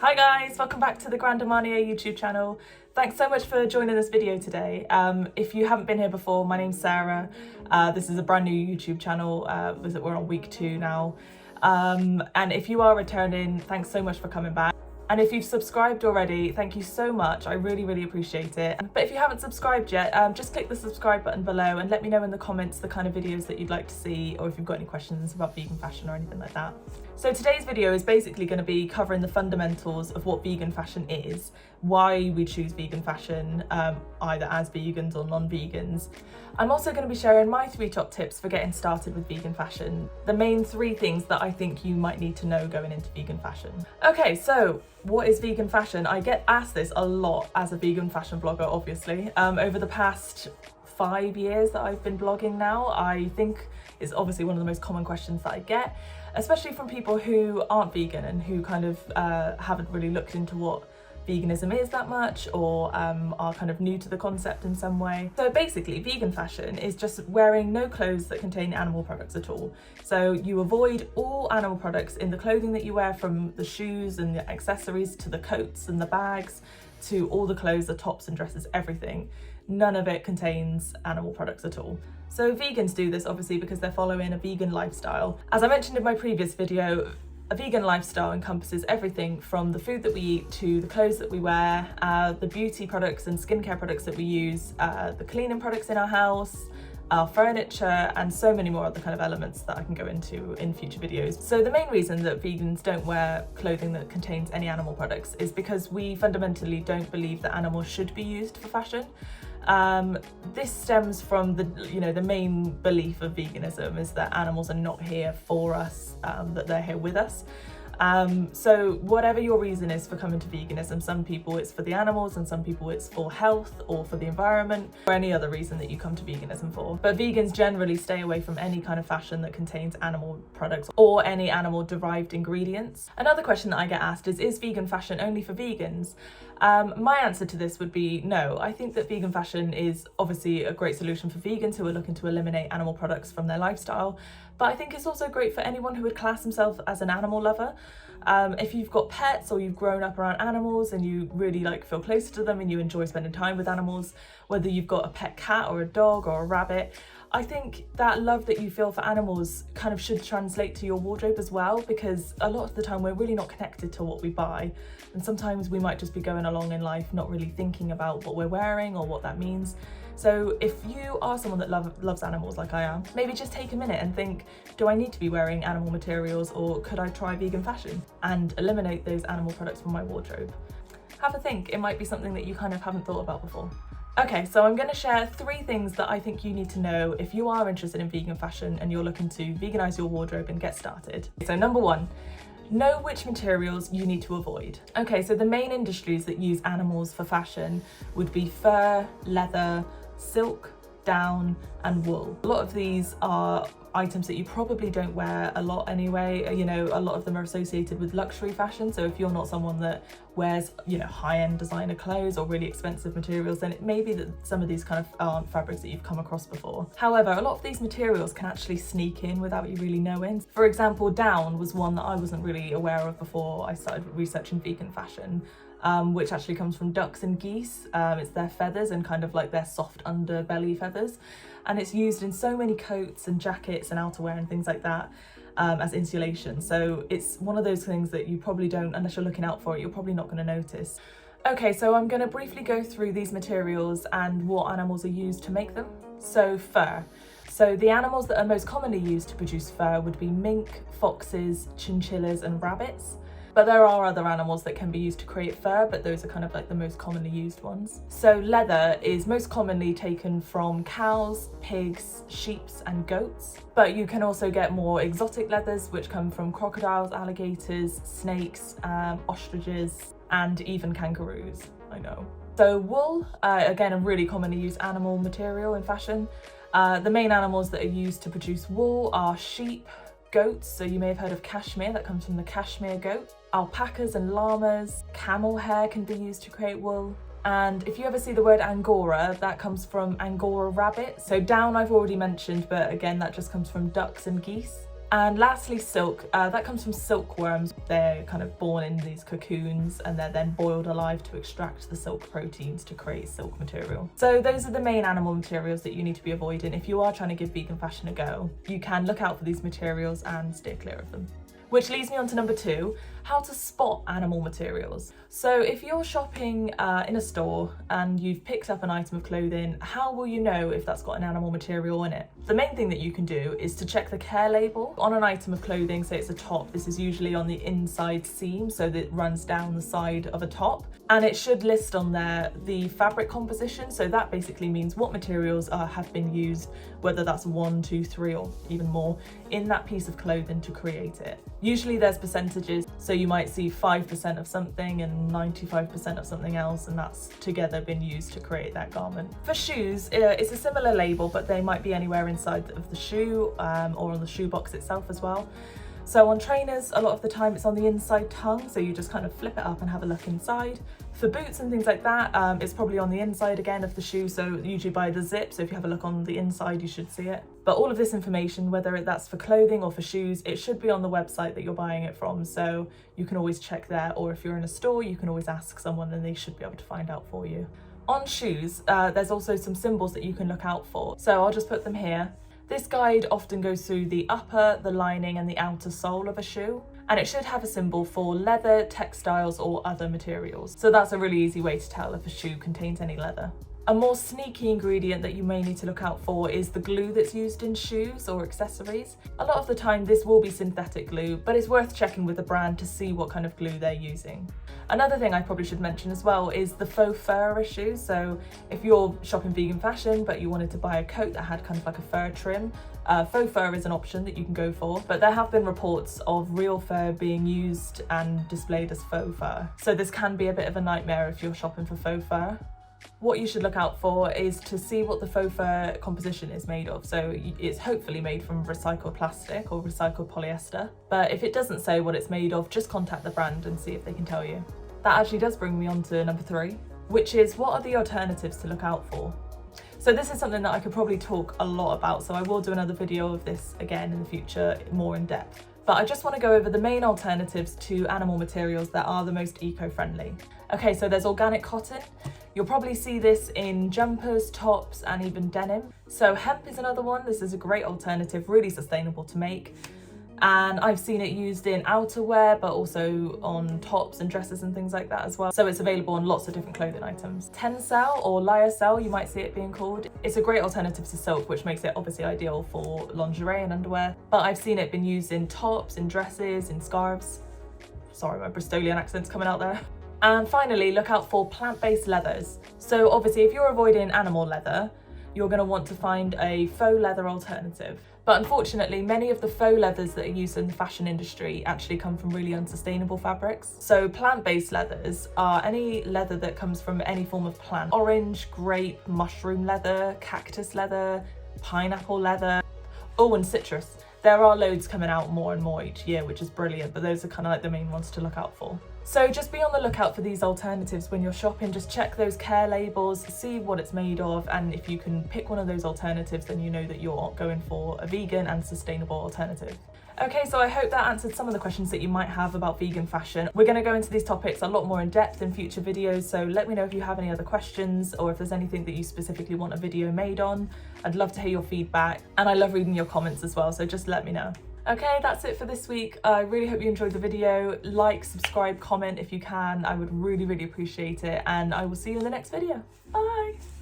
Hi guys, welcome back to the Grandermarnier YouTube channel. Thanks so much for joining this video today. If you haven't been here before, my name's Sarah. This is a brand new YouTube channel. We're on week 2 now. And if you are returning, thanks so much for coming back. And if you've subscribed already, thank you so much. I really appreciate it. But if you haven't subscribed yet, just click the subscribe button below and let me know in the comments the kind of videos that you'd like to see, or if you've got any questions about vegan fashion or anything like that. So today's video is basically going to be covering the fundamentals of what vegan fashion is, why we choose vegan fashion, either as vegans or non-vegans. I'm also going to be sharing my 3 top tips for getting started with vegan fashion, the main 3 things that I think you might need to know going into vegan fashion. Okay, so what is vegan fashion? I get asked this a lot as a vegan fashion blogger, obviously. Over the past 5 years that I've been blogging now, I think it's obviously one of the most common questions that I get, especially from people who aren't vegan and who kind of haven't really looked into what veganism is that much, or are kind of new to the concept in some way. So basically, vegan fashion is just wearing no clothes that contain animal products at all. So you avoid all animal products in the clothing that you wear, from the shoes and the accessories to the coats and the bags to all the clothes, the tops and dresses, everything. None of it contains animal products at all. So vegans do this obviously because they're following a vegan lifestyle. As I mentioned in my previous video, a vegan lifestyle encompasses everything from the food that we eat to the clothes that we wear, the beauty products and skincare products that we use, the cleaning products in our house, our furniture, and so many more other kind of elements that I can go into in future videos. So the main reason that vegans don't wear clothing that contains any animal products is because we fundamentally don't believe that animals should be used for fashion. This stems from the main belief of veganism is that animals are not here for us, that they're here with us. So whatever your reason is for coming to veganism, some people it's for the animals and some people it's for health or for the environment, or any other reason that you come to veganism for. But vegans generally stay away from any kind of fashion that contains animal products or any animal derived ingredients. Another question that I get asked is vegan fashion only for vegans? My answer to this would be no. I think that vegan fashion is obviously a great solution for vegans who are looking to eliminate animal products from their lifestyle, but I think it's also great for anyone who would class himself as an animal lover. If you've got pets or you've grown up around animals and you really feel close to them and you enjoy spending time with animals, whether you've got a pet cat or a dog or a rabbit, I think that love that you feel for animals kind of should translate to your wardrobe as well, because a lot of the time we're really not connected to what we buy, and sometimes we might just be going along in life not really thinking about what we're wearing or what that means. So if you are someone that loves animals like I am, maybe just take a minute and think, do I need to be wearing animal materials, or could I try vegan fashion and eliminate those animal products from my wardrobe? Have a think, it might be something that you kind of haven't thought about before. Okay, so I'm going to share 3 things that I think you need to know if you are interested in vegan fashion and you're looking to veganize your wardrobe and get started. So number 1, know which materials you need to avoid. Okay, so the main industries that use animals for fashion would be fur, leather, silk, down and wool. A lot of these are items that you probably don't wear a lot anyway. A lot of them are associated with luxury fashion, so if you're not someone that wears high-end designer clothes or really expensive materials, then it may be that some of these kind of aren't fabrics that you've come across before. However, a lot of these materials can actually sneak in without you really knowing. For example, down was one that I wasn't really aware of before I started researching vegan fashion, which actually comes from ducks and geese. It's their feathers and kind of their soft underbelly feathers, and it's used in so many coats and jackets and outerwear and things like that, as insulation. So it's one of those things that you probably don't, unless you're looking out for it, you're probably not going to notice. Okay, so I'm going to briefly go through these materials and what animals are used to make them. So fur. So the animals that are most commonly used to produce fur would be mink, foxes, chinchillas and rabbits. But there are other animals that can be used to create fur, but those are kind of the most commonly used ones. So leather is most commonly taken from cows, pigs, sheep and goats. But you can also get more exotic leathers, which come from crocodiles, alligators, snakes, ostriches, and even kangaroos, I know. So wool, again, a really commonly used animal material in fashion. The main animals that are used to produce wool are sheep, goats, so you may have heard of cashmere, that comes from the cashmere goat. Alpacas and llamas, camel hair can be used to create wool. And if you ever see the word Angora, that comes from Angora rabbit. So down I've already mentioned, but again, that just comes from ducks and geese. And lastly, silk. That comes from silkworms. They're kind of born in these cocoons and they're then boiled alive to extract the silk proteins to create silk material. So those are the main animal materials that you need to be avoiding if you are trying to give vegan fashion a go. You can look out for these materials and steer clear of them. Which leads me on to number 2, how to spot animal materials. So if you're shopping in a store and you've picked up an item of clothing, how will you know if that's got an animal material in it? The main thing that you can do is to check the care label. On an item of clothing, say it's a top, this is usually on the inside seam, so that it runs down the side of a top. And it should list on there the fabric composition, so that basically means what materials have been used, whether that's 1, 2, 3 or even more, in that piece of clothing to create it. Usually there's percentages, so you might see 5% of something and 95% of something else, and that's together been used to create that garment. For shoes, it's a similar label, but they might be anywhere inside of the shoe or on the shoe box itself as well. So on trainers, a lot of the time it's on the inside tongue, so you just kind of flip it up and have a look inside. For boots and things like that, it's probably on the inside again of the shoe, so usually by the zip, so if you have a look on the inside you should see it. But all of this information, whether that's for clothing or for shoes, it should be on the website that you're buying it from, so you can always check there, or if you're in a store you can always ask someone and they should be able to find out for you. On shoes, there's also some symbols that you can look out for, so I'll just put them here. This guide often goes through the upper, the lining and the outer sole of a shoe, and it should have a symbol for leather, textiles or other materials. So that's a really easy way to tell if a shoe contains any leather. A more sneaky ingredient that you may need to look out for is the glue that's used in shoes or accessories. A lot of the time this will be synthetic glue, but it's worth checking with the brand to see what kind of glue they're using. Another thing I probably should mention as well is the faux fur issue. So if you're shopping vegan fashion but you wanted to buy a coat that had kind of like a fur trim, faux fur is an option that you can go for, but there have been reports of real fur being used and displayed as faux fur. So this can be a bit of a nightmare if you're shopping for faux fur. What you should look out for is to see what the faux fur composition is made of. So it's hopefully made from recycled plastic or recycled polyester. But if it doesn't say what it's made of, just contact the brand and see if they can tell you. That actually does bring me on to number 3, which is what are the alternatives to look out for? So this is something that I could probably talk a lot about, so I will do another video of this again in the future, more in depth. But I just want to go over the main alternatives to animal materials that are the most eco-friendly. Okay, so there's organic cotton. You'll probably see this in jumpers, tops, and even denim. So hemp is another one. This is a great alternative, really sustainable to make. And I've seen it used in outerwear, but also on tops and dresses and things like that as well. So it's available on lots of different clothing items. Tencel or lyocell, you might see it being called. It's a great alternative to silk, which makes it obviously ideal for lingerie and underwear. But I've seen it been used in tops, in dresses, in scarves. Sorry, my Bristolian accent's coming out there. And finally, look out for plant-based leathers. So obviously, if you're avoiding animal leather, you're going to want to find a faux leather alternative. But unfortunately, many of the faux leathers that are used in the fashion industry actually come from really unsustainable fabrics. So plant-based leathers are any leather that comes from any form of plant. Orange, grape, mushroom leather, cactus leather, pineapple leather, and citrus. There are loads coming out more and more each year, which is brilliant, but those are kind of like the main ones to look out for. So just be on the lookout for these alternatives when you're shopping. Just check those care labels, see what it's made of, and if you can pick one of those alternatives, then you know that you're going for a vegan and sustainable alternative. Okay, so I hope that answered some of the questions that you might have about vegan fashion. We're going to go into these topics a lot more in depth in future videos, so let me know if you have any other questions or if there's anything that you specifically want a video made on. I'd love to hear your feedback, and I love reading your comments as well, so just let me know. Okay, that's it for this week. I really hope you enjoyed the video. Like, subscribe, comment if you can. I would really, really appreciate it, and I will see you in the next video. Bye!